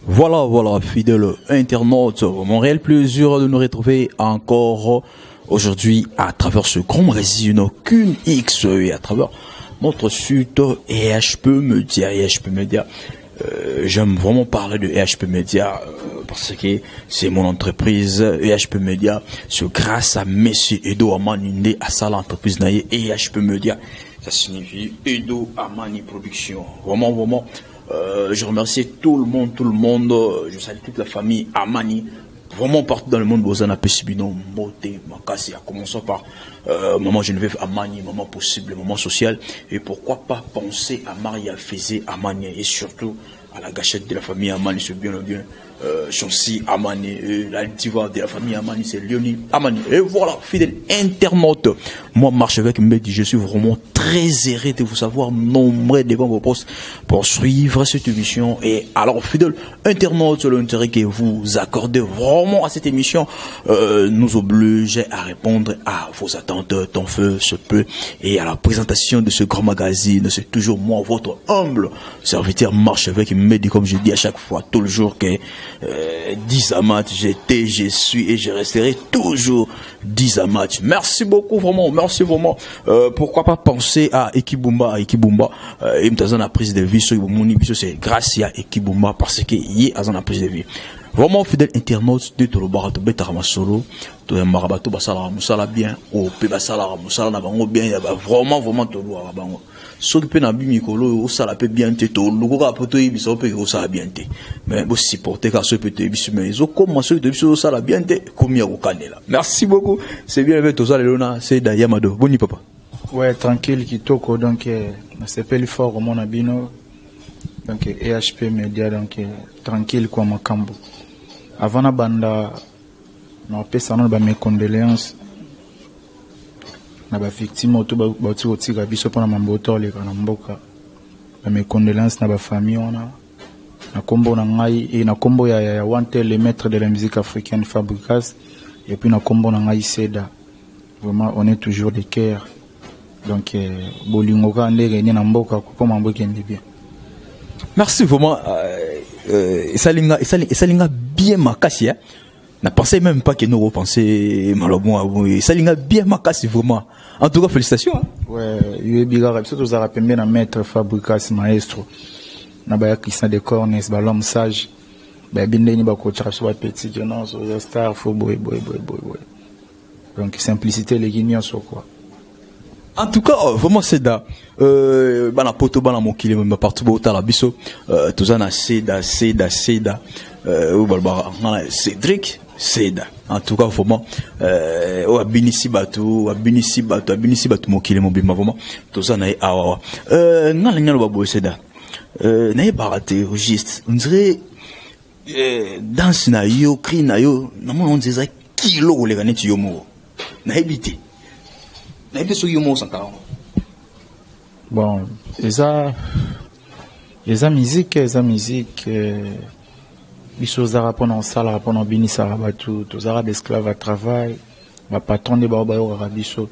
Voilà, fidèle internaute, mon réel plaisir de nous retrouver encore aujourd'hui à travers ce grand magazine qu'une X et à travers notre site EHP Media. J'aime vraiment parler de EHP Media parce que c'est mon entreprise EHP Media. C'est grâce à Messi Edo Amani à ça l'entreprise naïe EHP Media. Ça signifie Edo Amani Production. Vraiment. Je remercie tout le monde. Je salue toute la famille Amani. Vraiment partout dans le monde, Bozana Pessibino, Moté, Makasi, à commencer par Maman Geneviève Amani, Maman Possible, Maman Social. Et pourquoi pas penser à Maria Fézé Amani et surtout à la gâchette de la famille Amani, c'est bien. Chancy Amani, la diva de la famille Amani, c'est Léonie Amani. Et voilà, fidèle internaute. Moi, marche avec Mehdi, je suis vraiment très heureux de vous savoir nombreux devant vos postes pour suivre cette émission. Et alors, fidèle internaute, l'intérêt que vous accordez vraiment à cette émission nous oblige à répondre à vos attentes, tant feu se peut. Et à la présentation de ce grand magazine, c'est toujours moi, votre humble serviteur, marche avec Mehdi, comme je dis à chaque fois, tout le jour que 10 à match, j'étais, je suis et je resterai toujours 10 à match. Merci beaucoup, vraiment, merci vraiment. Pourquoi pas penser à Ekibumba, il me donne la prise de vie, c'est grâce à Ekibumba parce que y a la prise de vie. Vraiment fidèle internaute de Tolobarato Betaramasolo, to Marabato Basala Musala bien, ou Pebasala Musala Nabango bien, vraiment Tolo Arabango. Sauf que na bimikolo, ça la peut bien te to, le gars peut te ibiso peut que ça bien te. Mais vous supportez car ce peut te ibiso, mais ils ont commencé de ibiso ça la bien te, comme il y a au canela. Merci beaucoup, c'est bien avec Toza Lelona, c'est Dayamado. Boni papa. Ouais, tranquille, Kitoko, donc, c'est pas fort au mon abino, donc, EHP Media, donc, tranquille, quoi, Makambo. Avant la banda, on peut s'en avoir mes condoléances. Na ba victime auto ba ti ga biso pona mamboto le kana mboka. Mes condoléances na ba famille ona. Na kombo na ngai et na kombo ya Wantel le maître de la musique africaine Fabricas et puis na kombo na ngai Seda. Vraiment on est toujours de cœur. Donc bolingo ka ndenge ni na mboka ko mamboka ndi bien. Merci vraiment salinga bien makasi hein. Na pensé même pas que nous repenser malheureusement ça linga bien makasi vraiment. En tout cas félicitations. Hein? Ouais, il biga rap surtout ça rappelle na maître Fabricas maestro. Na ba Christian de Cornes ba l'homme sage. Ba binde ni ba ko tira so petit non so star fo boy. Donc simplicité les guignons so quoi. En tout cas, vraiment c'est da bana poto bana mokile même partout bota la biso tous ana Seda ou balbara Cédric Seda. En tout cas vraiment abinisi batu mokile mobima vraiment tous ana awa ngala babo Seda na barate registre on dirait danse na yo cri na yo on dirait kilo le ganeti yo mo na habité. Bon, eza musique, biso zara pona sala pona binisa rabatu, to zara d'esclave à travail, ba patron de ba yo rabiso.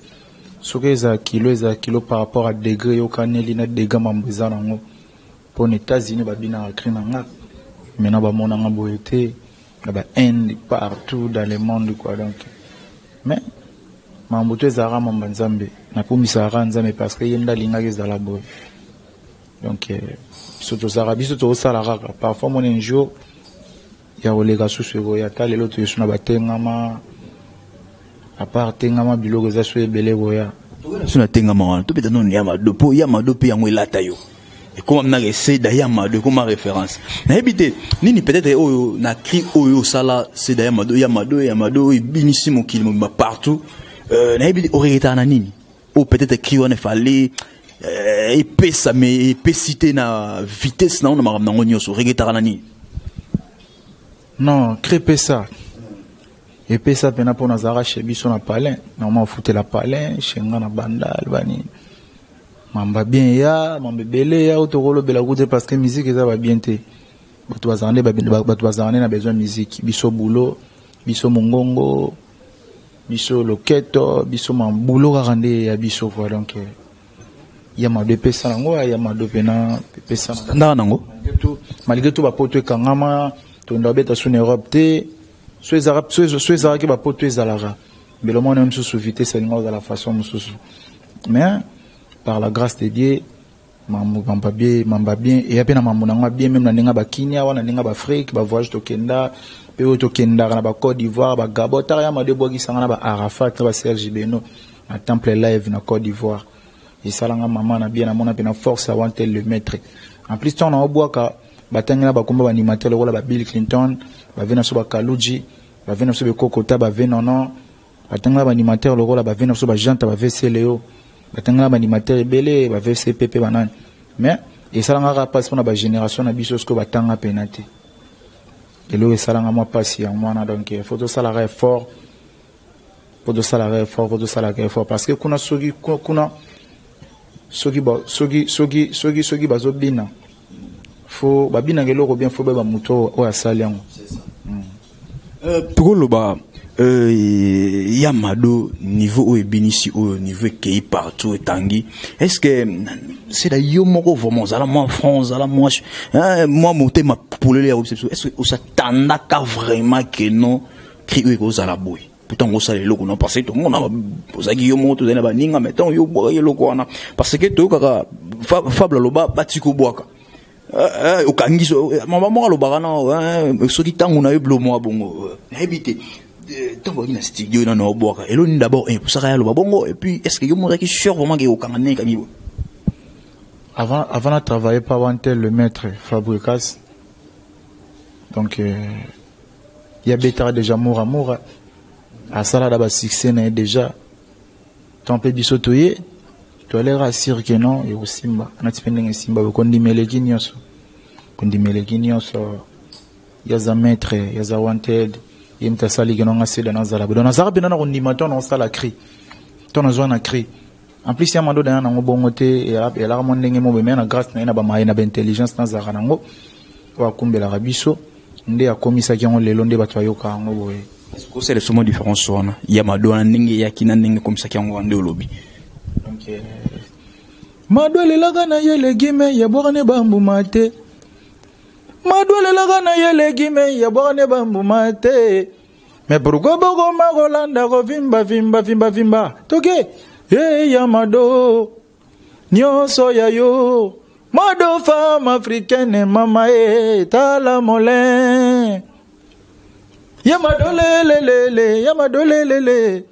Soke eza kilo par rapport à degré yo kaneli na degré mambuza nango. Pour les États-Unis ba bina akri na nga. Maintenant ba mona nga boyete, ba haine partout dans le monde quoi donc. Mais mambuto zara mambanzambe na pomisa nzambe parce que yenda linga ke zala bo donc surtout zara biso to sala raka parfois mon un jour ya olega susu ya ta lelo to yesuna batengama à part tengama biloko za so ebele boya suna tengama to beta non yama do po yama do pe yango elata yo et comme na Seda yama de comme référence na ebité nini peut-être oyo na cri oyo sala Seda yama do binisi mon kilimo partout naïbi origeta na nini ou peut-être écrit on fallait épaisse mais épaissité na vitesse na on m'a ramené nyoso origeta na nini non crépé ça épaisse pena pour nazara chez biso na palin normalement fouter la palin chenga na banda albani mamba bien ya mamba belé ya otokolo bela goûter parce que musique ça va bien te bato bazane na besoin musique biso boulot biso mongongo biso loketo biso mambulo karande ya biso quoi donc il y a ma deux pesa nango il y a ma deux pena pesa nango malgré tout bapoto kangama to ndabeta sur Europe te soit arabes qui bapoto ezalara mais le monde même sous vitesse c'est de la façon mususu mais par la grâce de Dieu mamba bien et apena mamuna bien même na ninga ba Kenya wana ninga ba Afrique ba voyage to kenda pe to kenda na ba Côte d'Ivoire ba Gabon tara ma de bogi sanga ba Arafat ba Serge Beno na temple live na Côte d'Ivoire et ça langa maman na bien na mona pe na force avant tel le maître en plus on a oboaka batangela ba komba ba animateur le ba Bill Clinton ba vena so ba Kaluji ba vena so be Kokota ba venono batangela ba animateur le rôle ba vena so ba Janta ba VC Léo batangela ba animateur belé ba VC PP banane mais et ça langa passe pour na ba génération na biso ce que batanga penati et là ça langa moi passe en moi donc il faut de salaire fort pour de salaire fort parce que kuna sogi bazobina faut babina ngelo bien faut ba muto o asali yango Pugoloba Yamado niveau ebinisi au niveau qui partout etangi est-ce que c'est la yomoko vraiment à la moi France à la moi monter ma poule les est-ce que ça tandaka vraiment que non crier aux à la boue pourtant on sait le logo non parce que tout le monde a osaki yomo to na baninga mettons yo boire yo logo wana parce que to kaka fable loba batiko boaka okangiso mama mo loba na soki tangu na yo blomo bongo na ebité tango ina studio na no boaka elo ni d'abord pour ça loba bongo et puis est-ce que yo mo qui sûr vraiment que okangane kangi avant de travailler par Wantel le maître Fabricas donc il y a Bétard déjà amour à ça là d'abord succès n'est déjà tant peu bisotoyer tu as l'air assuré que non et aussi simba on a tipendé simba qu'on dit melekinios il y a un maître il y a un Wanted il y a une sali que non a c'est dans la dans la zara bien on dit maintenant on ça la cri ton a besoin de cri en plus il y a mando dans un bon côté et là mon ndenge mo mais na grâce na ba mai na intelligence na zara nango wa kumbe la rabiso ndé a commis ça qui on le londe ba yoka ngo boye. Est-ce que c'est le sommet différence soana Yamado na ndenge ya kina ndenge comme ça qui on wande lobby donc madole laga na yele gime ya borane bambu mate madole laga na yele gime ya borane bambu mate mais pourquoi bogo magolanda ko vimba toke Yamado nyonso ya yo mado femme africaine mama tala molin Yamado lele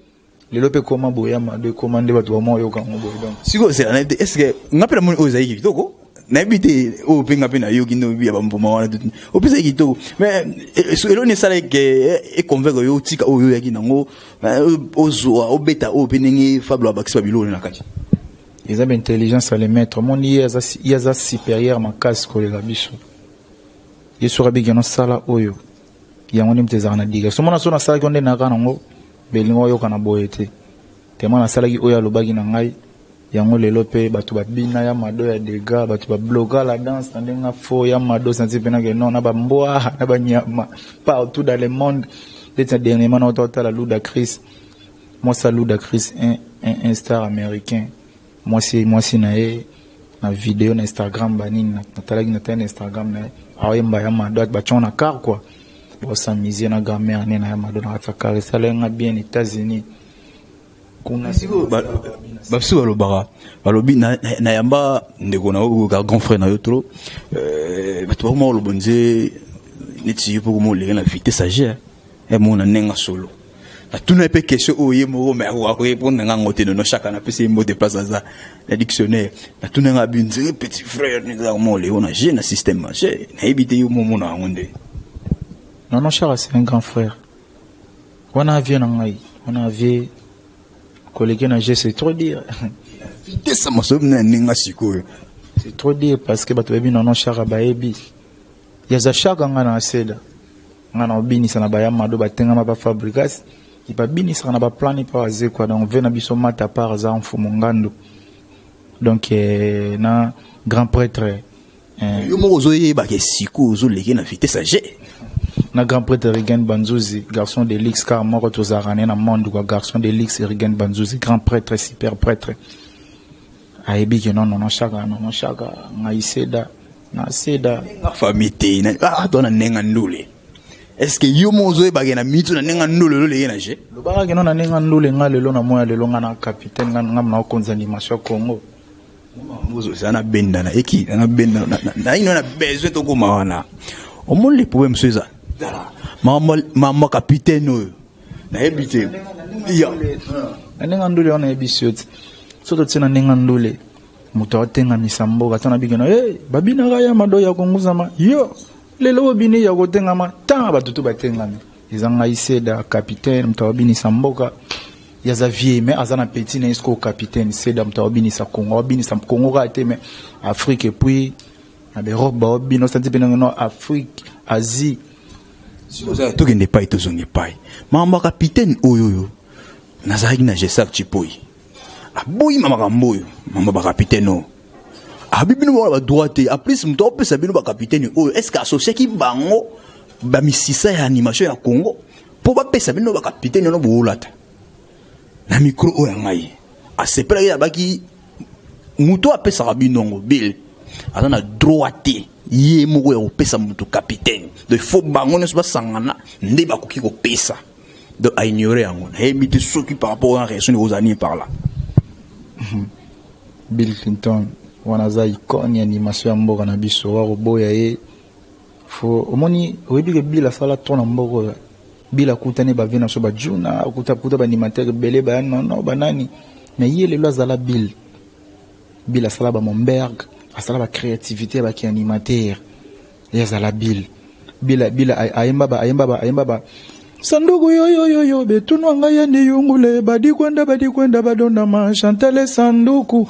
lelo pe comment boya Yamado commander bato ba mo yo kan bo donc siko c'est la est-ce que ngapela mon ozaiki kitoko na ebité o penga pena yo kindo bia ba mboma wana tout o pesa kitoko mais elo ne sala ke e convaincre yo tika o yo yaki nango ozoa obeta o penenge fablo abakisa bilolo na kati ils ont intelligence à les mettre mon yeza supérieur ma casse ko les biso yesu rabi geno sala oyo yango ni mtezana diga so mona so na sala konde na kana ngo belingo yo kana boyete tema na sala ki oyo alobaki na ngai yango lelo pe bato babina Yamado ya dega bato ba bloga la danse ndenga fo Yamado santi pena ke non na ba mboa na ba nyama partout dans le monde depuis dernièrement on entend la Ludacris moi ça Ludacris un star américain moi si na vidéo na Instagram banini na talaki na ten Instagram na awemba Yamado ba chona car quoi bo s'amuser na gamère na Yamado na tsaka ça lenga bien États-Unis kuna siko ba siko balobi na yamba ndeko na o grand frère na yo trop bato ba mo lo bonze neti pour mo le na vitesse sagère et mon nenga solo la tout n'est pas question o yemo mais wa répondre nga ngote no chacun na pese mot de place ça la dictionnaire la tout nga binze petit frère ni za mo le on a j'ai un système marché na ebité yo mo na ngonde non Chara c'est un grand frère on a vu na ngai on a vu collègue na c'est trop dire vitesse ça mo na nenga siko c'est trop dire parce que bato bebi non Chara baebi ya za chaka nga na seda nga na obinisa na ba Yamado batenga ma ba Fabricas ipa binisa na ba plani pa waze kwa donc vena biso mata par za mfumo ngando donc na grand prêtre yo mo ozoye ba ke siko ozo leke na vitesse sagé na grand prêtre Rigen Banzuzi garçon de l'X car moko tozarane na monde quoi garçon de l'X Rigen Banzuzi grand prêtre super prêtre ayebi que non chaka nga iseda na seda famille te na to na nenga ndule. Est-ce que yo mozo bagena mitu na nenga ndule lo le na je? Lo ba na nenga ndule nga lelo na moya lelo nga na capitaine nga na konza animation Congo. Mozo sana benda na eki na benda na ino na besoin to ko mawana. O mon le problème c'est ça. Mama capitaine oyo. Na ebite. Ya. Na nenga ndule ona ebisiot. Soto tsena nenga ndule. Muto atenga misambo katana bigena babina ga ya mado ya konguzama yo lelo bini ya gotenga ma ta batutu batenga izanga iseda capitaine muto bini samboka ya Xavier mais azana petit na isko capitaine seda muto bini sa Congo bini sa Congo ga teme Afrique et puis na Europe ba bino santi bino Afrique Asie to kende pai to zonge pai mama capitaine oyoyo nazaki na jesak chipoi aboyi mama kamboyo mama ba capitaine o abibino ba droite en plus mto pesa bino ba capitaine o est-ce que associé ki bango ba misisa ya animation ya Congo po ba pesa bino ba capitaine no bolata na micro o ya ngai a sepela ya baki muto apesa binongo bil azana droite ye moko ya pesa muto capitaine de fo bango ne so ba sangana nde ba koki ko pesa de a ignorer yango na ebite soki par rapport à réaction aux années par là. Bill Clinton wanaza icône animation ya mboka na biso wa roboya ye fo omoni oyebi Bill asala tona mboka Bill akutane ba vina so ba juna akuta ba animateur belé ba non banani mais ye le azala Bill asala ba Momberg asala ba créativité ba ki animateur ye azala Bill ayemba ba sanduku yo betunwa ngaya ndi yungule badi kwenda badonda ma chantele sanduku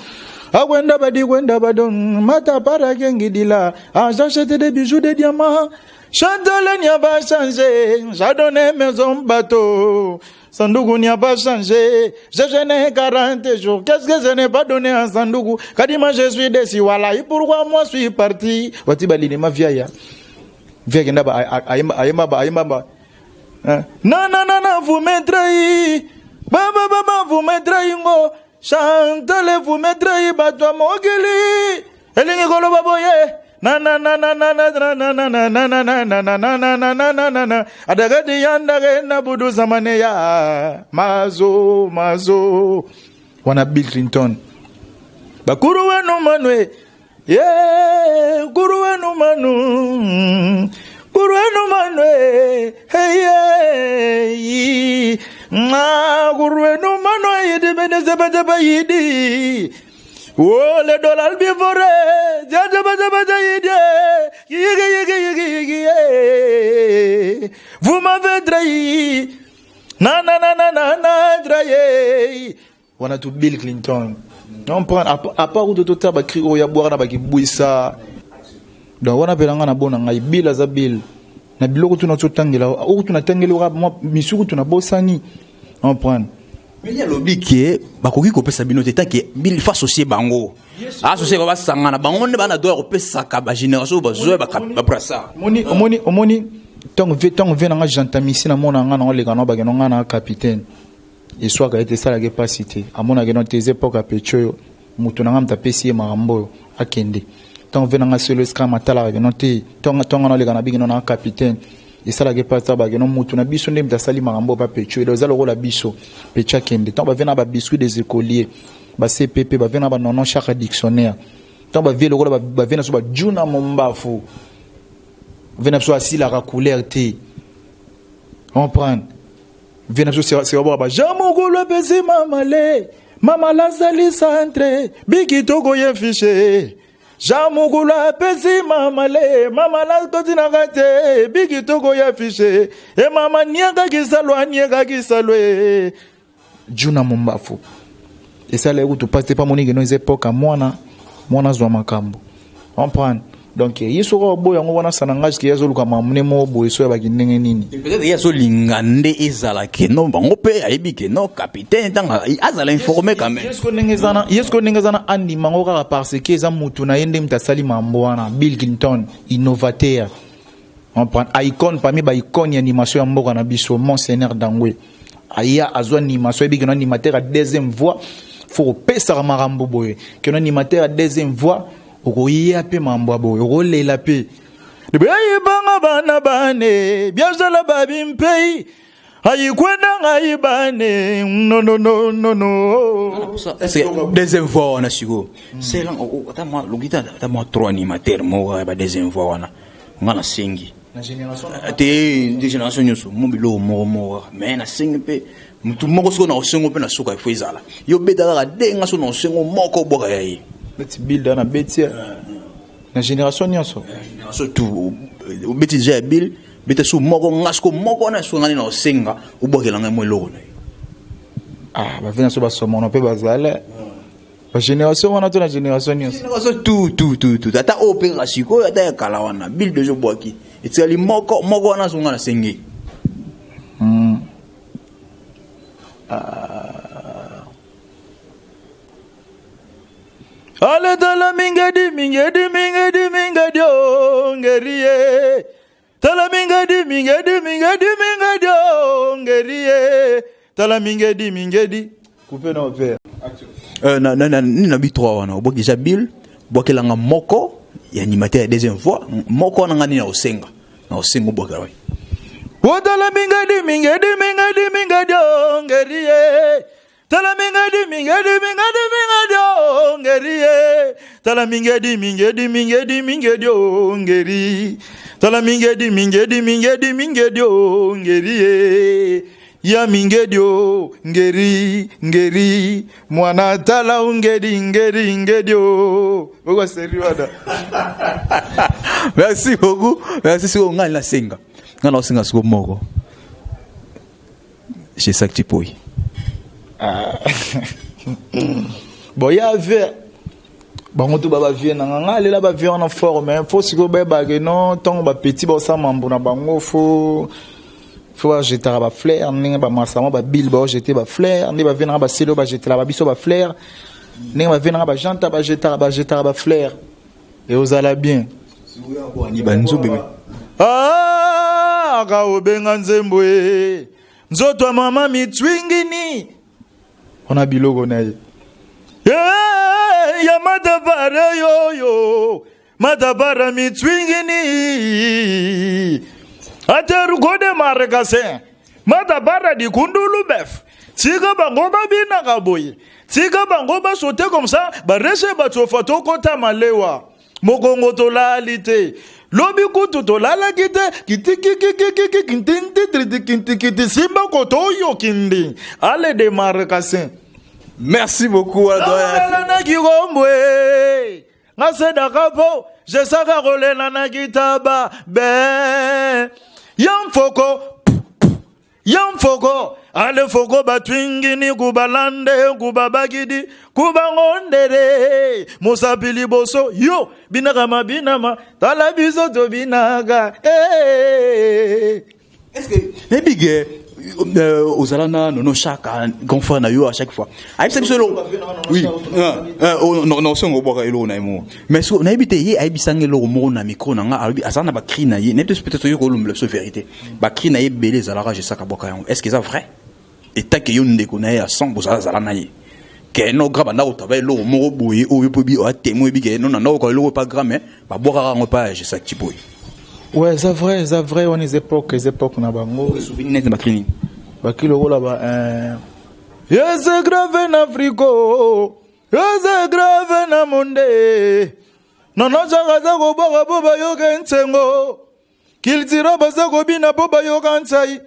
akwenda badi kwenda badon mata para kengidila j'achète des bijoux de diamants chantele n'y a pas changé j'ai donné maison bateau sanduku n'y a pas changé j'ai gêné 40 jours qu'est-ce que je n'ai pas donné à sanduku kadima je suis déçu voilà et pourquoi moi je suis parti wati balini ma vieille kenda ba ayemba non, vous me trahissez. Vous me trahissez. Chantez, vous me trahissez. Batwa mogili. Elingi kolo baboye. Na. Adagadi yandage na budu zamane ya. Mazo. Wana Bill Clinton. Bakuru wenu manwe. Yeah, kuru wenu manu. Kuruenu manwe, hey, kuruenu manwe, de benezababa yidi. Oh, le dollar bivore, jababa yidi. Vous m'avez trahi. Na, trahi. Wana to Bill Clinton. On prend, à part où de tout ça, bah, cri, oh, ya boire, na, bah, qui bouille ça. Donc wana belanga na bona ngai Bill aza Bill na biloko tuna tangela o tuna tangela mo misuku tuna bosani on prend mais ya lobi ke bakoki ko pesa bino tant que Bill fa associer bango associer ba sangana bango ne bana doit ko pesa ka ba génération ba zo ba prasa omoni tant ve na jantamisi na mona ngana ole kana ba ngana na capitaine et soit ka été ça la capacité à mon ageno tes époques à pecho mutu na ngamta pesi marambo akende tant venanga sur le scrum atala noté tant na le kana bigino na capitaine et ça la gepasa ba geno mutu na biso ndem ta sali marambo pa pecho et ozalo la biso pecha kende tant ba vena ba biscuit des écoliers ba CPP ba vena ba nonon chaque dictionnaire tant ba vie le ba vena so ba juna mombafu vena so asila la couleur té on prend vena so c'est ba jamogo le baiser mama la sali centre biki togo ye fiché Jamugula pesi mama la kotina kate bigi toko ya fiche e mama niaga kisalwe juna mombafu et ça là où tu passes pas monique dans les époques mwana zwa makambo on prend donc yisoko boya ngo wana sanangaji ki yazo luka mamune mo boye so ba kinenge nini peut-être yazo lingande ezala ke no bango pe ayebi ke no capitaine tanga azala informé quand même yesko nengezana andi mango ka parce que za mutu na yende mtasali mambo wana Bill Clinton innovateur on prend icon parmi ba icon animation ya mboka na biso Monseigneur Dangwe aya azwa animation ebi ke no animateur à deuxième voix faut pesa marambo boye que no animateur à deuxième voix okoyiya pe mambo abo okolela pe de banga bana bane biazala babimpei ayikwenda ngaibane no c'est deuxième fois on a sigo c'est là tama lugita tama trois animateurs mo ba deuxième fois on a ngana singi na génération te génération nyoso mobilo mo mais na singi pe mutu moko siko na osengo pe na suka ifo izala yo beta ka denga so na osengo moko boka yayi beti build na beti na génération nyonso surtout beti ja bil beta su moko ngasko moko na so ngani na osenga ubokela ngai mo eloko na ba vina so ba somo no pe bazala ba génération wana to na génération nyonso tout ata opera siko ata ya kala wana bil de jo boki etsali moko wana so ngana sengi Ale tala mingedi ongeriye tala mingedi ongeriye tala mingedi couper no faire na bitro wana oboki ja bil bokelanga moko ya animateur deuxième fois moko na ngani na osenga boka wa tala mingedi ongeriye tala mingedi ongeriye tala mingedi ongeri tala mingedi ongeriye ya mingedi ngeri mwana tala ngeri owa seriwada merci beaucoup merci siko ngani la senga ngana osenga siko moko chez Saktipoy bon ya ve bango to baba vie na nga lela ba vie na fort mais faut siko ba ke non tant ba petit ba sa mambo na bango faut jeter ba fleur ninga ba masama ba bil ba jeter ba fleur ni ba vie na ba selo ba jeter la ba biso ba fleur ninga ba vie na ba janta ba jeter ba fleur et ozala bien ni banzo bébé ka obenga nzembo nzoto mama mitwingini on a bilogo na ye ya matabara yo matabara mitwingini ateru kode marekase matabara di kundulu bef tika bango babina kaboye tika bango basote comme ça barese batsofato kota malewa mokongo tolalite lobi kutu tolala kite kiti simba koto yo kindi ale de marekase. Merci beaucoup na kigombwe ngaseda kapo je saka rolena na kitaba be yamfoko ale foko batwingini kubalande kubabagidi kubangondere musapili boso yo binama tala biso to binaga est-ce que maybe aux alana non chaque confort na yo à chaque fois ay c'est solo oui non son go boka elo na mo mais so na ebite ye ay bisangelo mo na micro na nga albi asana ba cri na ye ne peut-être yo ko lumble so vérité ba cri na ye belé zalara je saka boka yango est-ce que c'est vrai et ta que yo ndeko na ye à 100% zalana ye que no graba na otaba elo mo boye o yo pobi o témoin bi que non na ko elo pas grand mais ba boka rango pas je saka tipo. Ouais, c'est vrai, on est époques na bango. Souvenir de ma clinique. Bakilo là-bas, yes, grave na Africo, yes, grave na monde. Non, jaga go boba yo kentengo. Kiltira baza go bina boba yo kansai.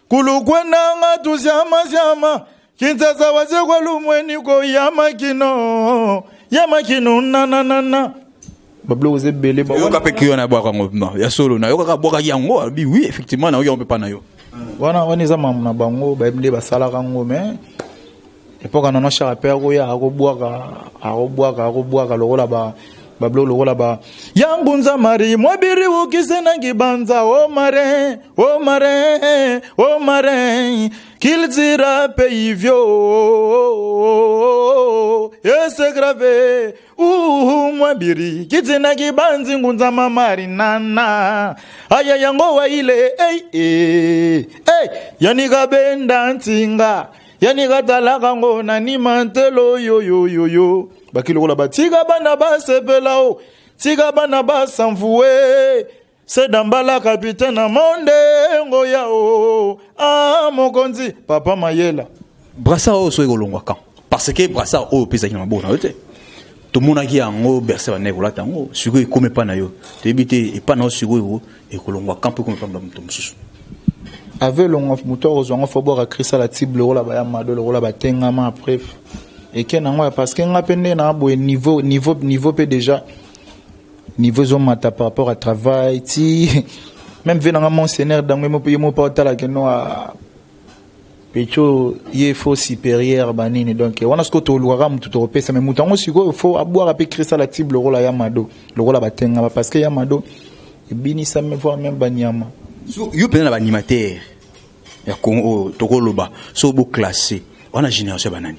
Kulukwenda nga tuziama. Kintaza waze kwa lumweni ko yamakino na. Bablo oze belé ba yo kapeki yo na boka ngoma ya solo na yo ka boka yango bi oui effectivement na yo on peut pas na yo wana za mamu na bango ba mle ba sala kango mais epoka na no chara pe ko ya ko bwaka lokola ba bablo lokola ba yangunza mari mwabiri ukisena kibanza o mare kilzira pe ivyo ese grave mwabiri kitsena kibanzi ngunza mamari nana aya yango wa ile yani kabenda ntinga yani katala kango nani mantelo yo yo yo yo bakilo la batiga bana basepela o tiga bana basamvue c'est dambala capitaine monde ngoya o ah mokonzi papa mayela Brassa o so egolongwa kan parce que brassa o pesa kina bona ote to mona ki yango berse ba nekola tango suko ikome pa na yo te bité e pa na suko ekolongwa kan pe comme pa muto mususu avec longo moteur ozongo fobora krisa la tible rola ba ya mado le rola ba tengama après et que nango parce que ngapende na bo niveau pe déjà niveau zomata par rapport à travail ti même venant mon seigneur dans mo pe mo pa tala que no a pecho ye faut supérieur banini donc on a ce que to luara mutu to pesa mais mutango siko faut aboire après krisa la tible rola ya mado le rola ba tengama parce que ya mado et bini ça me voir même banyama so yo pena ba animateur ya Congo tokoloba so bo classé on a génération banani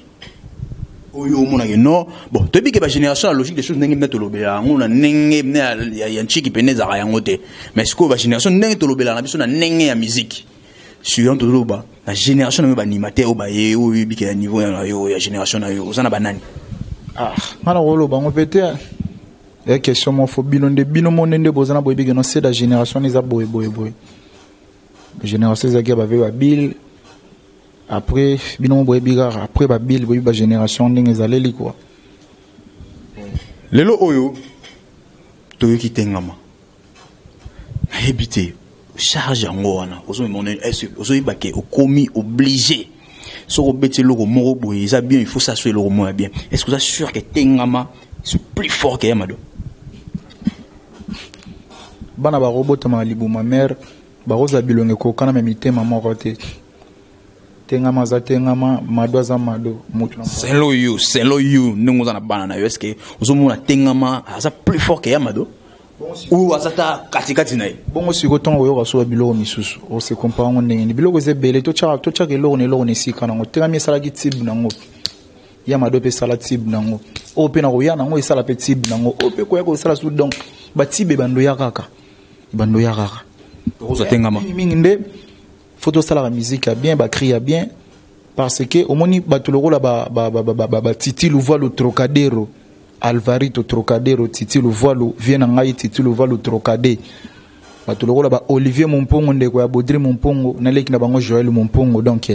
oyo mona ke non bon to bi ke ba génération la logique des choses ndenge mneto lobela ngona ndenge mne ya nchiki peneza ka yango te mais ce que ba génération ndenge to lobela na biso na ndenge ya musique sur to loba la génération na ba animateur o ba ye o bi ke niveau ya yo ya génération na yo osana banani ah mala rolo bango pété ya question mo fo bilonde bino monende bozana boyebi ke no c'est la génération les a boy génération zaki ba ve Bill après bino boy bigar après ba Bill boy ba génération ndenge zaleli quoi lelo oyo to yoki tengama habité charge yango wana ozo mona ozo ibake okomi obligé so obeti loko moko boy ça bien il faut s'assurer loko mo bien est-ce que vous êtes sûr que tengama c'est plus fort que Yamado bana ba robot ma libu ma mère ba roza bilonge ko kana me mitema moko te tengama za tengama mado za mado mutu na c'est lo you ndingo za na bana na yo est-ce que ozomona tengama ça plus fort que Yamado ou azata katikati na ye bongo siko tongo yo kaso biloko misusu o se compare on ndenge biloko ze bele to chaka lo ne sika nango tengami sala ki tib nango Yamado pe sala tib nango o pe na ko ya nango sala pe tib nango o pe ko ya ko sala su donc ba tibe bando ya kaka Rosa tengama minginde photo sala la musique a bien ba cria bien parce que au moni batuloko la ba titi lu voit le Trocadero Alvarito Trocadero titi lu voit le vient ngai titi lu voit le Trocadé batuloko la ba Olivier Mompongo ndeko ya Baudry Mompongo na leki na bango Joël Mompongo donc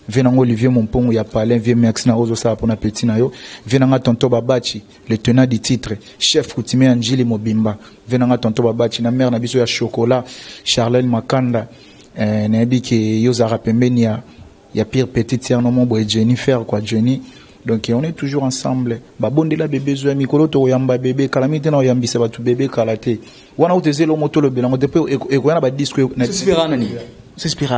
venango Olivier Mompongo ya Palin vie Max na ozo sa pona petit na yo venanga tonto babachi le tenant du titre chef coutumier Anjili Mobimba venanga tonto babachi na mère na biso ya chocolat Charlène Makanda na bi ke yo zara pembeni ya pire petite sœur no mombo et Jennifer quoi Jenny donc on est toujours ensemble ba bondela bébé zo mikolo to yamba bébé kalamite na yambisa batu bébé kalate wana utezelo moto lo belango depuis e ko yana ba disque na s'espéra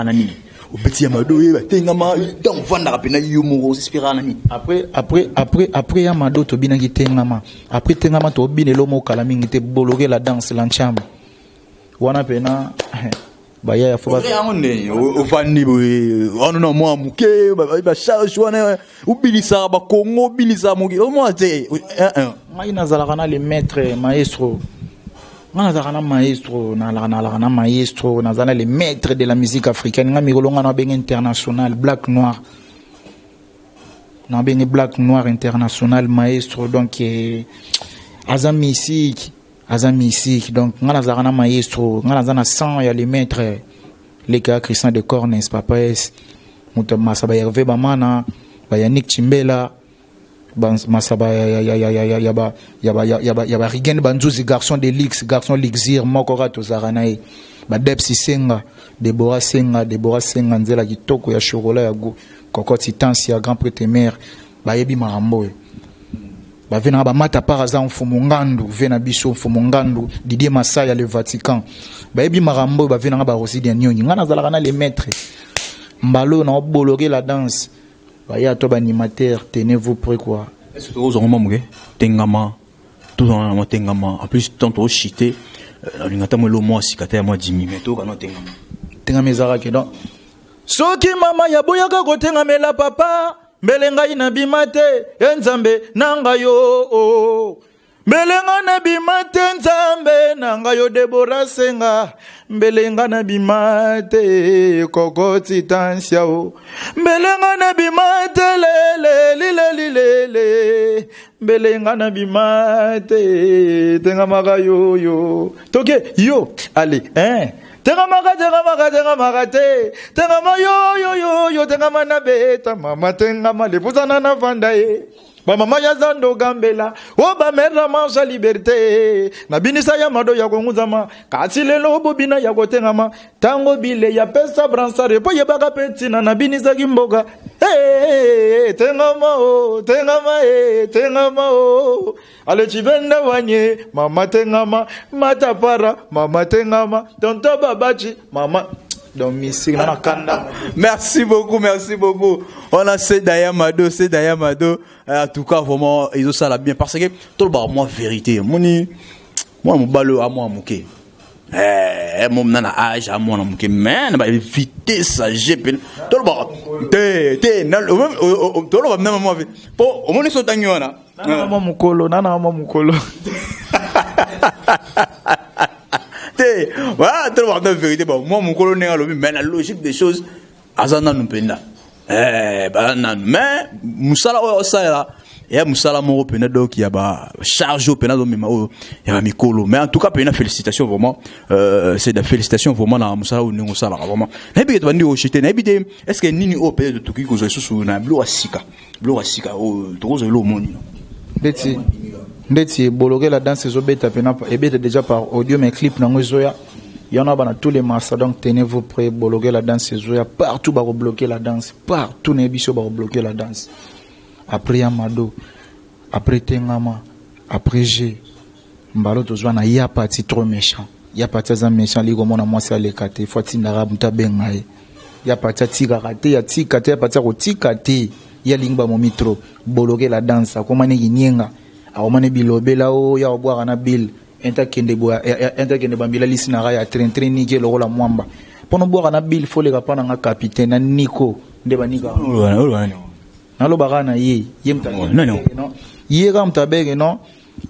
nani au petit Yamado e tengama donc vanda rapena yo mo s'espéra nani après Yamado to bina ki tengama après tengama to binelo mo kalami ngite bologe la danse l'ensemble wana pena baya ya foba o fandi on no mo amuke ba charge wana ubilisa ba Congo bilisa mo mo te ngai nazala kana le maître maestro nazala maestro nazala le maître de la musique africaine nga mikolonga na benga international black noir international maestro donc azami musique donc nga nazala na maestro nga nazana 100 ya les maîtres les gars Christian de Cornes papa es muta masaba Hervé Bamana ba Yannick Chimbela masaba ya ba Rigen Banzuzi garçon de Lix garçon Lixir mokora to zaranae ba Depsi Senga Deborah Senga nzela kitoko ya chocolat ya go kokoti tansi ya grand prêtre mère ba yebi marambo ba vena ba mata par hasard mfumungandu vena biso mfumungandu Didier Masaya le Vatican ba yebi marambo ba vena ba Rosidi Nyonyi ngana zala kana les maîtres mbalo na oboloke la danse ya to ba animateur tenez-vous prêt quoi est-ce que vous aurez mamoué tengama tout dans tengama en plus tant au chité l'ingata mo lo mo sikata mo 10 mais to kana tengama ezara ke donc soki mama ya boyaka ko tengamela papa mbele ngai na bimate enzambe nanga yo Mbelenga na bimate nzambe nanga yo Debora senga. Mbelenga na bimate kokoti tansia o. Mbelenga na bimate lele. Mbelenga na bimate tenga maga yo. Toke yo allez tenga maga te. Tenga ma yo tenga mana beta mama tenga ma lepusana na vandaye. Ba mama ya zando gambela o ba mera mansa liberté na binisa ya mado ya konguzama kasi lelo bobina ya kotengama tango bile ya pesa bransare po ye baka petina na binisa kimboga tengama o ale chibenda wanye mama tengama matapara mama tengama tonto babachi mama. Merci beaucoup. On a Sedaya Mado. En tout cas, vraiment, ils ont ça là bien. Parce que tout le monde, moi, vérité. Moi, mon balo à moi, mouké. Mon nana âge à moi, mouké. Mais, bah, vitesse, j'ai tout le monde. Tout le monde, moi, pour au moins, ils sont tagnons, là. Nana, moi, mukolo. Voilà, tout le monde la vérité. Bon, moi, mon colonel, mais la logique des choses, Azana nous peine là. Mais, Moussala, ça là. Et Moussala, mon peine donc, il y a charge au peine donc, il y a Mikolo. Mais en tout cas, une félicitation vraiment. C'est des félicitations vraiment à Moussala ou Moussala, vraiment. N'habitez pas au chité, n'habitez. Est-ce que Nini au pays de Toki, vous avez sous un bleu à Sika, au Toros de l'eau, mon Ndeti bologuer la danse zobeta pena ebeta déjà par audio mais clip nango zoya il y en a dans tous les mars donc tenez-vous prêts bologuer la danse zoya partout ba bloquer la danse partout nebiso ba bloquer la danse après Amado après Tengama après G mbalo tozwa na ya parti trop méchant ya parti za méchant ligo mona moi c'est les kate faut tindara muta bengaye ya parti tika kate ya tika te ya parti ko tika te ya lingba momitro bologuer la danse comment ne nyenga aomane bilobela o ya obwaka na bill enta kende bambila lisina ya train ni ke lokola mwamba pono bwaka na bill fole ka pana nga capitaine na Nico ndeba nika nalo bagana ye no ye ga mtabege no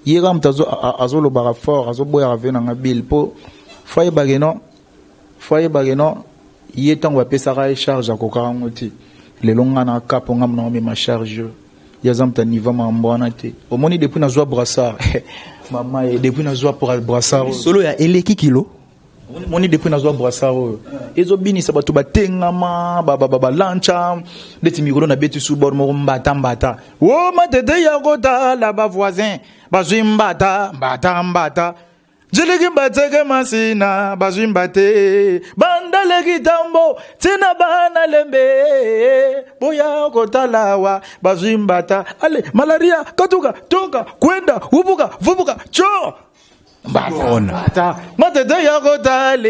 ye ga mtazo azolo baga fort azoboya ravena nga bill po foye bageno ye tango pesa ka charge akoka ngoti le longa na kapo ngamna me ma charge yazam ta niveau mambona te omoni depuis na zwa brassard mama depuis na zwa pour brassard solo ya eleki kilo moni depuis na zwa brassard ezo bini sabato batengama ba lancha ndeti mikolo na betu su bor mo mbata o matete ya kota la ba voisin bazimbata mbata Jiligi bateke masina bazimbate bandale kitambo tina bana lembe boya kotalawa bazimbata ale malaria katuka toka kwenda ubuka vubuka cho mbata matete ya kotale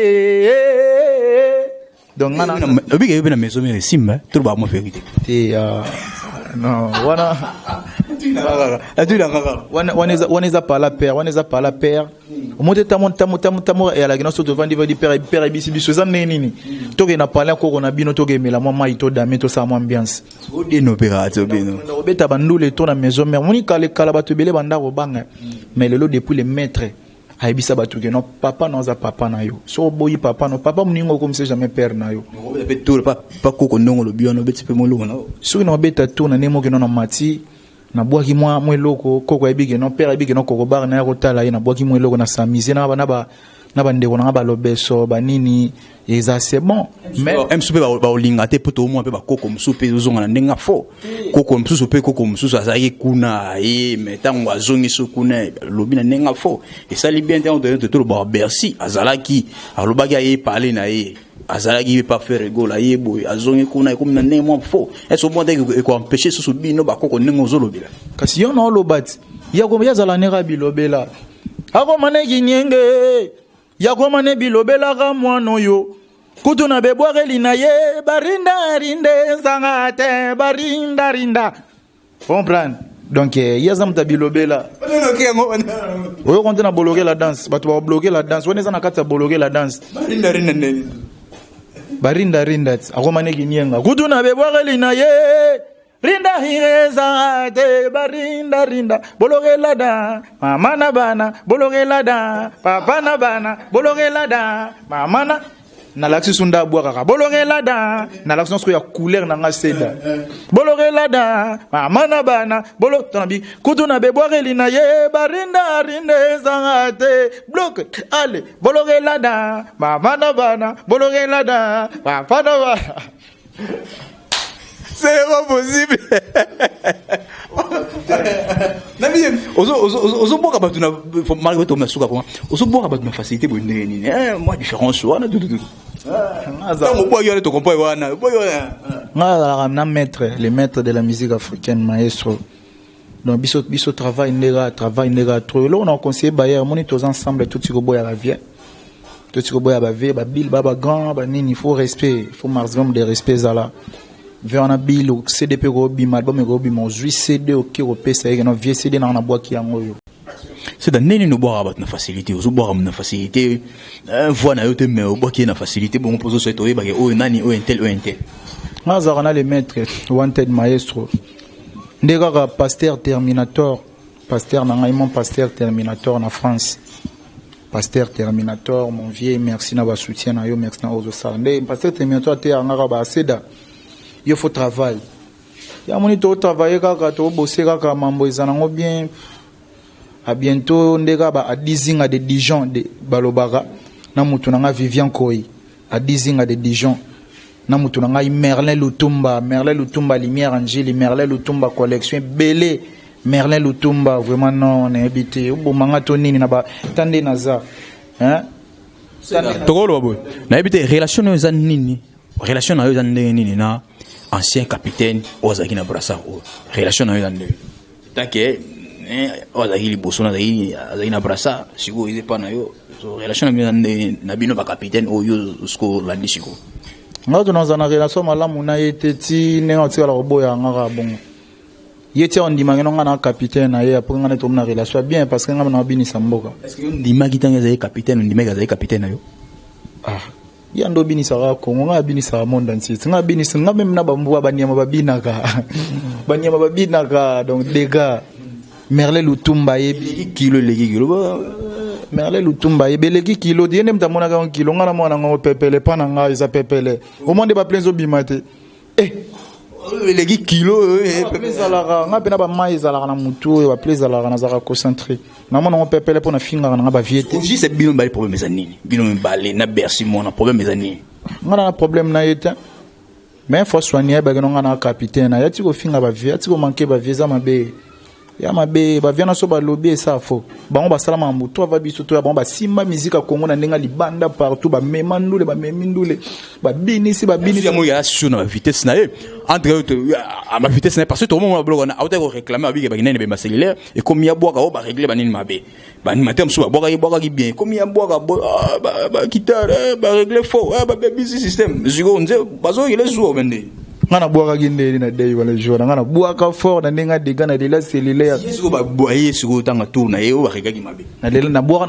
donc nana obiga yobena maison mais simba tout ba mo vérité ti non wana waneza pas la père omonte tamo et la gna so devant di père ibisi biso za nini toke na parler ko na bino toke mela moi mai to dame to sa ambiance o de no opérateur bino obeta bandule to na maison mère moni kala bato bele banda ko banga mais lelo depuis les maîtres aibisa bato ke non papa non za papa na yo so boyi papa no papa mningo comme c'est jamais père na yo pas koko ndongo lo bino beti pe molo na so no beta to na nemo ke non na mati na boaki moi loko koko ebige no père ebige no koko bar na kotala ye na boaki moi loko na samize na ba ndeko na ba lobeso ba nini eza c'est bon mais msupe ba olinga te poto mo pe ba koko msupe uzonga na ndenga fo koko msusu azaye kuna e metango azongi so kuna lobi na ndenga fo et ça li bien de tout ba Bercy azalaki alobaki aye parler na ye azalaki pas faire rigolo ayebo azongi kuna comme na ndenga fo est-ce bon de ko empêcher so bino ba koko ndengo zolobila kasi yo no lobati yako yazala nera bilobela ako maneki nyenge yako mane bilobela ga mwano yo kutu na bebwageli na ye barinda rinde zangate barinda rinda comprendre donc yazam ta bilobela oyo konte na bloquer la danse bato ba bloquer la danse woneza na kata bloquer la danse barinda rinda ako maneki nyenga kutu na bebwageli na ye rinda hireza te barinda rinda bologela da mama na bana bologela da papa na bana bologela da mama na na l'action sunda boaka bologela da na l'action so ya couleur na nga seda bologela da mama na bana bolo tambi kutuna be boareli na ye barinda rinda te bloc allez bologela da mama na bana bologela da papa na bana. C'est pas possible. Ozo boka batu na malgré tout masuka comment ozo boka batu na facilité bo ndeni moi différence wana tout on boit yo to comprendre wana na maître les maîtres de la musique africaine maestro donc biso travail nega trop là on a conseillé bayer moni tous ensemble tout ce boya la vie tout ce boya ba vie ba bil ba grand ba nini il faut respect il faut maximum de respect za là vers un bill ou CDP Robi Madame Robi mon juif CD au qui repère ça et non vieux CD dans la boîte qui en haut. C'est dans nini no boire avec na facilité aux boire na facilité voix na yote mais au boire qui na facilité bon pose ça toi ba o nani o intel. On les maîtres wanted maestro ndega pasteur terminator pasteur na ngai mon pasteur terminator na France pasteur terminator mon vieux merci na ba soutien na yo merci na ozo sande pasteur terminator te ngaka ba seda. Il faut travailler. Il y a mon to travailler kaka to bosser kaka mambo ezanango bien. À bientôt ndeka ba à 10 ans de Dijon de Balobara na mutu nanga Vivian Koi à 10 ans de Dijon na mutu nanga Merlin Lutumba Lumière Angeli Merlin Lutumba collection belé Merlin Lutumba vraiment non on est habité bo manga to nini na ba tande naza hein tokolo boy na habité relation no zanini relation na yo zanini na ancien capitaine ozaki na brassa relation na yo zanini take ozaki liboso na zaki na brassa siko ile pa na yo relation na bino ba capitaine oyo sko landi siko ngato na zana relation malamu na yeteti ne otika la boya ngaka bongo yeti on dimanga nga na capitaine na ye après nga na tomna relation bien parce que nga na bini samboka est-ce que dimagi tanga zaki capitaine ndimega zaki capitaine na yo yando bini sara Kongo nga bini sara monde entier nga bini nga même na bambuwa banyama babinaka donc des gars Merlin Lutumba yebi kilo Merlin Lutumba yebeleki kilo diene mtamona ka kilo nga na mwana ngo pepele pana nga isa pepele au monde ba plein zo bimate legi kilo plezalaka nga pena ba mai zalaka na mutu ba plezalaka na zaka concentré na mona ngo pepele pona finga nga ba viete oji c'est bino bali problème ezanini bino mbale na bercy mona problème ezanini nga na problème na yeta mais faut soigner ba nga na capitaine ya tiko finga ba viete tiko manquer ba vieza mabe ya mabe ba viana so ba lobby ça faux bango ba salama mutu va biso to ya bango ba simba musique a Congo na ndenga libanda partout ba memandule ba memindule ba binisi ya mo ya sur na vitesse na ye entre à ma vitesse na parce que tout le monde bloqué na auto réclamer avec ba nene ba cellulaire et comme ya boaka o ba régler ba nini mabe ba ni matem so ba boaka bien comme ya boaka ba guitare ba régler faux ba busy system zigo nze bazo ile zo vende ngana boaka ginde na day wala jona ngana boaka fort na ndenga de gana de la cellulaire sigo ba boye sigo tanga tour na ye o ba regaki mabe na lela na boaka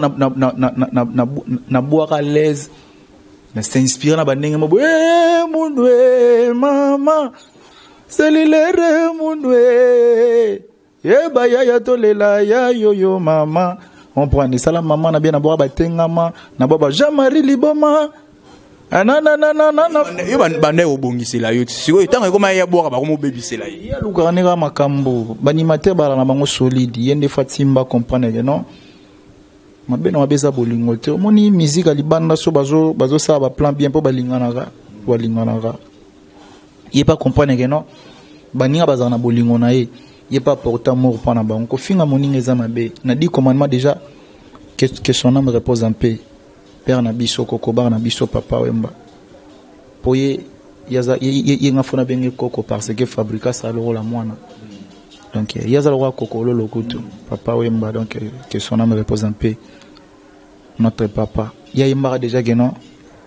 na boaka l'aise na s'inspire na bandenga mabo mundwe mama cellulaire mundwe yeba ya tolela ya yo mama on prend ça la maman na bien na boaka batengama na baba Jean-Marie Liboma yo bande obongisela yo siko tanga koma ya boka ba komo bebisela yo ya lukane ka makambo banimateur bala na bango solide yende fatimba comprendre que non mabena mabeza bolingo te moni musique alibanda so bazo sa ba plan bien po balingana ye pas comprendre que non baninga bazana bolingo na ye pas porter amour pour na bango ko finga moninga eza mabe na dit commandement déjà que son âme repose en paix. Père Nabiso Koko Bar Nabiso Papa Wemba Poye yaza yenga fona benge Koko parce que fabrica ça le la moine donc yaza le roi Koko le lokutu Papa Wemba donc que son âme repose en paix notre papa ya yimba déjà que non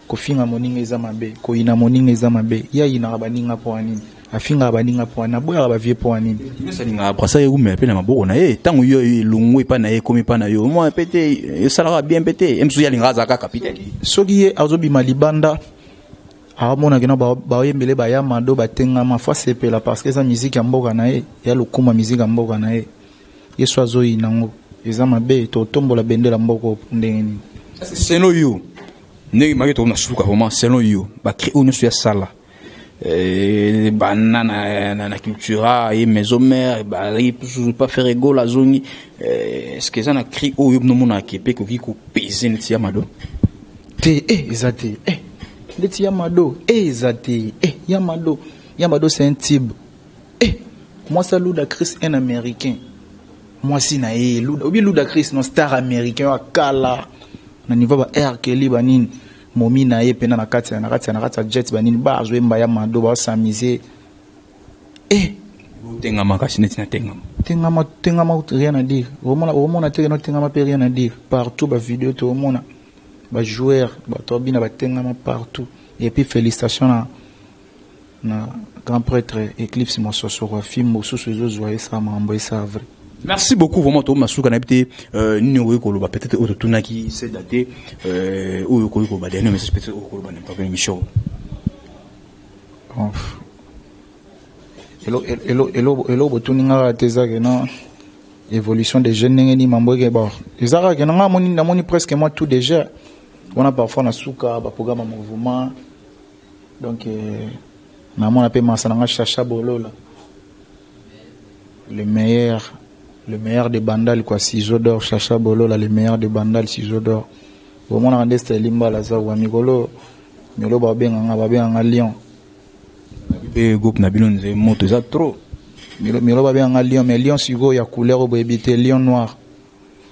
ko finga moninga ezamabe ko ina moninga ezamabe ya ina baninga po anini afinga baninga po na boya ba vie po anini salinga brasa ye ume pe na maboko na ye tangu yo lungwe pa na ye komi pa na yo moi pété ça sera bien pété emsu ya linga za ka capitaine soki ye azobi malibanda Ah mon agena ba yembele ba yamado ba tengama fa sepela parce que eza musique ya mboka na ye ya lokuma musique ya mboka na ye yeso azoyi nango eza mabe to tombola bendela mboka ndenge nini selon you ndenge maki to na suka vraiment selon you ba créer une sur sala banana na cultura et maison mère ba pas faire ego la zone est-ce que ça na créé au no mona kepe ko ki ko peser nti yamado te ezate nti yamado ezate yamado c'est un type moi ça Ludacris un américain moi si na Luda ou bien Ludacris non star américain akala na niveau ba R Kelly banini momi na ye pena na kati jet banini ba zo mba yamado ba s'amuser tengama kasi neti na tengama rien à dire au monde tengama pe rien à dire partout ba vidéo to au monde ba joueur ba tobina ba tengama partout et puis félicitations na grand prêtre Eclipse Mososoro film mosusu ezozoa ça mambo ça vrai. Merci beaucoup vraiment to masuka na bité numéro ko loba peut-être autotuna qui c'est daté ou ko ba dernier message peut-être ko loba n'importe quelle émission. Hello botuninga teza que non évolution des jeunes ni mambo ke ba ezara que na moni presque moi tout déjà on a parfois na suka ba programme mouvement donc na mona pe masana Chacha Bolola le meilleur des bandales quoi ciseaux d'or Chacha Bolola le meilleur des bandales ciseaux d'or au monde en est limba la za wa mikolo melo ba benga lion et groupe na bilon ze moto za trop melo ba benga lion mais lion sigo ya couleur bo ebité lion noir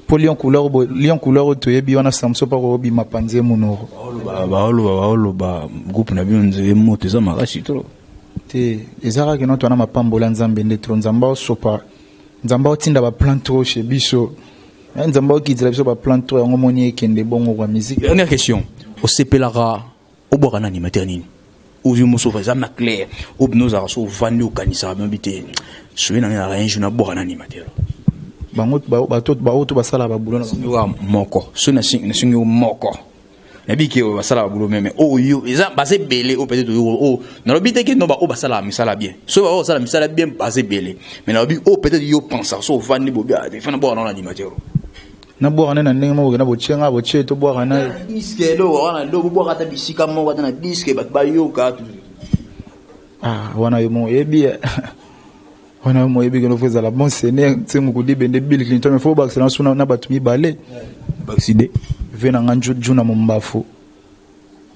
pour lion couleur to yebi wana samso pa ko bi mapanze munoro ba groupe na bilon ze moto za makasi trop te ezara ke noto na mapambola nzambe ndetro nzamba sopa nzamba tinda ba plan trop chez biso nzamba okitila biso ba plan trop yango moni ekende bongo kwa musique. Dernière question au sepelara au borana ni maternini au vieux moso fa zama clair au bnoza so vandi au kanisa ba bité so ina na rien juna borana ni maternini bango ba to basala ba boulona moko so na singi moko nabi ke basala ba boulot même oh yo eza basé belé au peut-être oh na lobité ke no ba o basala misala bien so ba o basala misala bien basé belé mais na lobi oh peut-être yo pense so vandi bobia de fana borana na ni maternini na borana na ndenge mo na bochenga boche to borana disque lo wana lo boka ta bisika mo ka na disque ba yo ka wana yo mo ebi wana mo ebi no feza la bon seigneur tsemu kudi bende Bill Clinton mais faut ba excellence na batumi balé bakside vena nganju juna mombafu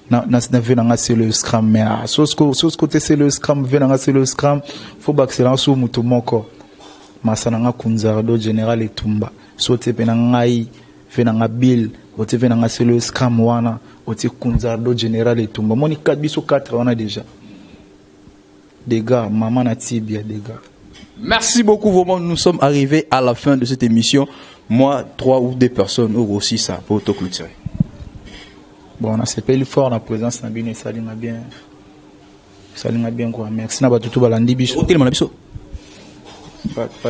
na vena nga c'est le scrum mais sosko c'est le scrum vena nga c'est le scrum faut ba excellence mutu moko masana nga kunzardo général etumba sote pena ngai vena nga Bill ote vena nga c'est le scrum wana ote kunzardo général etumba moni 4 biso 4 wana déjà des gars maman na tibia des gars. Merci beaucoup, vraiment. Nous sommes arrivés à la fin de cette émission. Moi, 3 ou 2 personnes ont aussi ça pour autoclôturer. Bon, on a ce pays fort, la présence n'a bien, ça l'a bien. Ça l'a bien quoi. Merci n'a pas tout balandi biso. Pas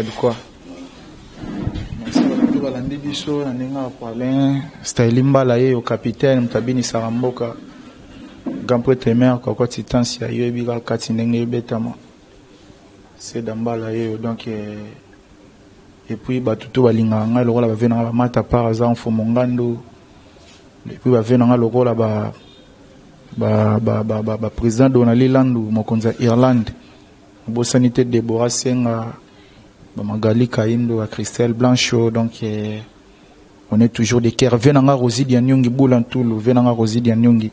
de quoi. Merci n'a pas tout balandi biso. On a parlé. C'était Limba au capitaine, Mtabini Saramboka. Gampo temer quoi titan si ayo biga katinenge betama. C'est d'ambala donc et puis batuto balinga nga lokola bavena ba mata par hasard fo mongando et puis bavena nga lokola ba président Donald Landu mokonza Irlande bo sanité Deborah Senga ba Magali Kaindo a Christelle Blanchot donc on est toujours des cœurs vena nga Rosidi Nyongi Boulantulu vena nga Rosidi Nyongi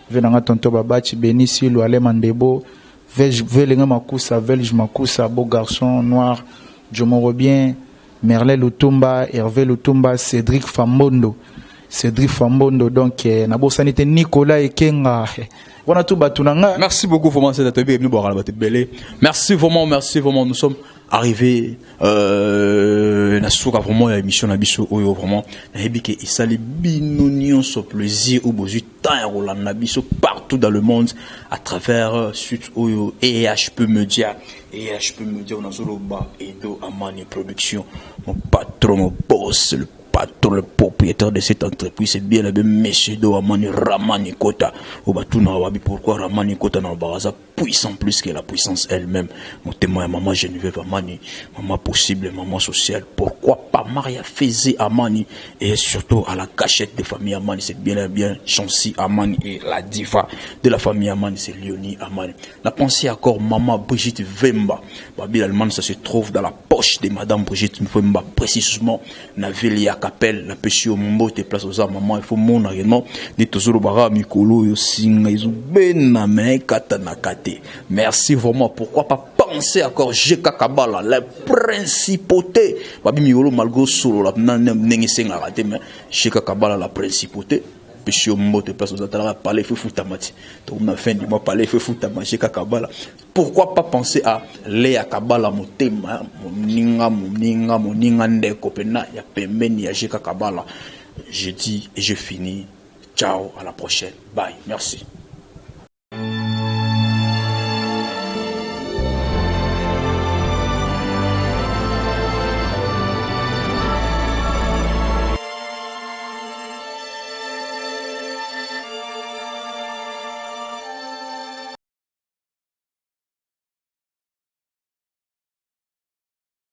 vena nga tonto babachi Benici lo ale Mandebo Velenga Makusa, Velge Makusa, beau garçon noir, Jomo Robien, Merle Lutumba, Hervé Lutumba, Cédric Fambondo, donc Nabo Sanité Nicolas Ekenga. Voilà tout batunanga. Merci beaucoup vraiment c'est d'être venu boire la belé. Merci vraiment, nous sommes arrivés na souka vraiment l'émission na biso oyo vraiment na hebike isali binonion so plaisir ou bozu temps Roland na biso partout dans le monde à travers suite oyo EHP Media on a solo ba Edo Amani production mon patron mon boss le patron, le propriétaire de cette entreprise, c'est bien le monsieur de Amani Ramani Kota. Pourquoi Ramani Kota n'a pas puissant plus que la puissance elle-même. Mon témoin, maman Geneviève Amani, maman possible, maman sociale. Pourquoi pas Maria faisait Amani et surtout à la cachette des familles Amani, c'est bien Chancy Amani et la diva de la famille Amani, c'est Léonie Amani. La pensée encore maman Brigitte Vemba. Babi l'Allemagne, ça se trouve dans la poche de madame Brigitte Vemba, précisément na Velia Capelle, la péché au Mumbo, te place aux maman, il faut mon argument, de Tozoro Bara, Mikolo, Yosinga, Izubena, mais Katanakate. Merci vraiment. Pourquoi pas penser encore Jeka Kabala, la principauté. Babi Miolo Malgo Solo, la Nengisenga, mais Jeka Kabala, la principauté. Péché au Mumbo, te place aux atala, parler feu foutamati. Donc, on a fin du mois, parler feu foutamati, Jeka Kabala. Pourquoi pas penser à Léa Kabala, Motema, Moninga, Ndeko, Pena, ya Pemeni, ya Jeka Kabala. Je dis et je finis. Ciao, à la prochaine. Bye. Merci.